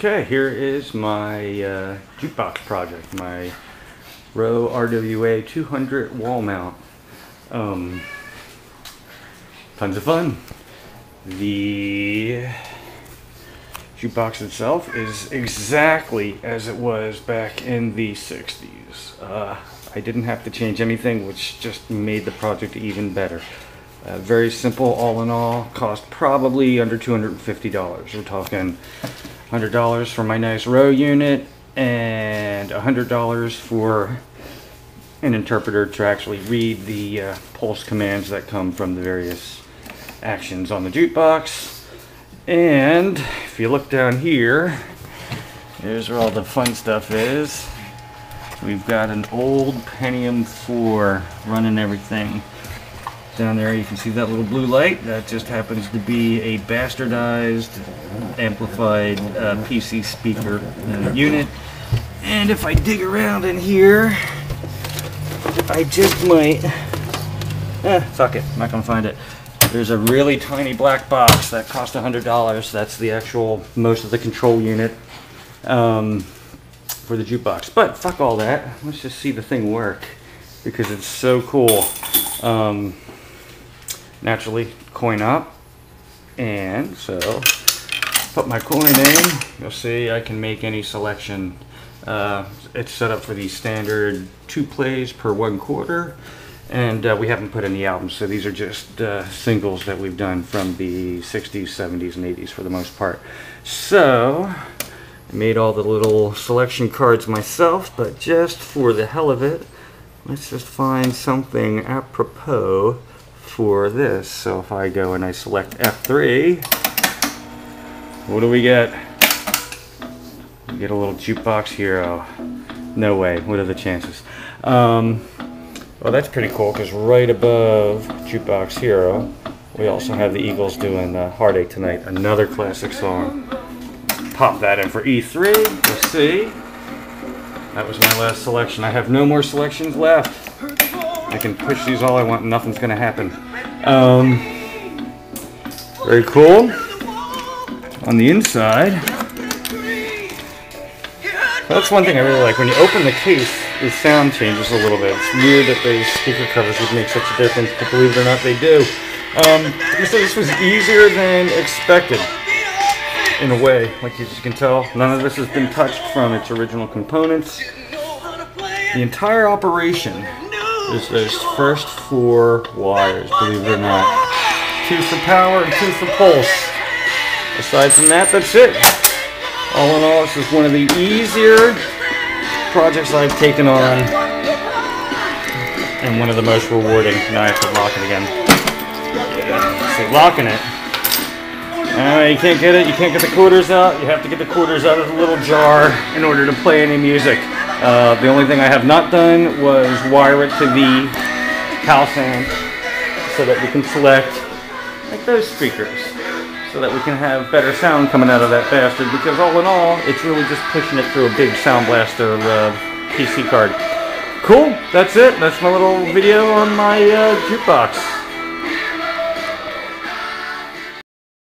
Okay, here is my jukebox project, my Rowe WRA 200 wall mount. Tons of fun. The jukebox itself is exactly as it was back in the 60s. I didn't have to change anything, which just made the project even better. Very simple, all in all, cost probably under $250. We're talking $100 for my nice Rowe unit and $100 for an interpreter to actually read the pulse commands that come from the various actions on the jukebox. And if you look down here, here's where all the fun stuff is. We've got an old Pentium 4 running everything. Down there you can see that little blue light. That just happens to be a bastardized, amplified PC speaker unit. And if I dig around in here, I just might... fuck it, I'm not gonna find it. There's a really tiny black box that cost $100. That's the actual, most of the control unit for the jukebox. But fuck all that. Let's just see the thing work because it's so cool. Naturally, coin up, and so put my coin in. You'll see I can make any selection. It's set up for the standard 2 plays per 1/4, and we haven't put any albums, so these are just singles that we've done from the 60s, 70s, and 80s for the most part. So I made all the little selection cards myself, but just for the hell of it, let's just find something apropos for this. So if I go and I select F3, what do we get? We get a little jukebox hero. No way, what are the chances? Well, that's pretty cool because right above jukebox hero we also have the Eagles doing Heartache Tonight, another classic song. Pop that in for E3. We'll see. That was my last selection. I have no more selections left. I can push these all I want and nothing's gonna happen. Very cool. On the inside, that's one thing I really like. When you open the case, the sound changes a little bit. It's weird that those speaker covers would make such a difference, but believe it or not, they do. So this was easier than expected, in a way. Like you can tell, none of this has been touched from its original components. The entire operation is those first 4 wires, believe it or not. 2 for power and 2 for pulse. Aside from that, that's it. All in all, this is one of the easier projects I've taken on, and one of the most rewarding. Now I have to lock it again. Yeah, see, locking it. You can't get it, you can't get the quarters out. You have to get the quarters out of the little jar in order to play any music. The only thing I have not done was wire it to the house amp so that we can select like those speakers, so that we can have better sound coming out of that bastard, because all in all, it's really just pushing it through a big Sound Blaster PC card. Cool, that's it. That's my little video on my jukebox.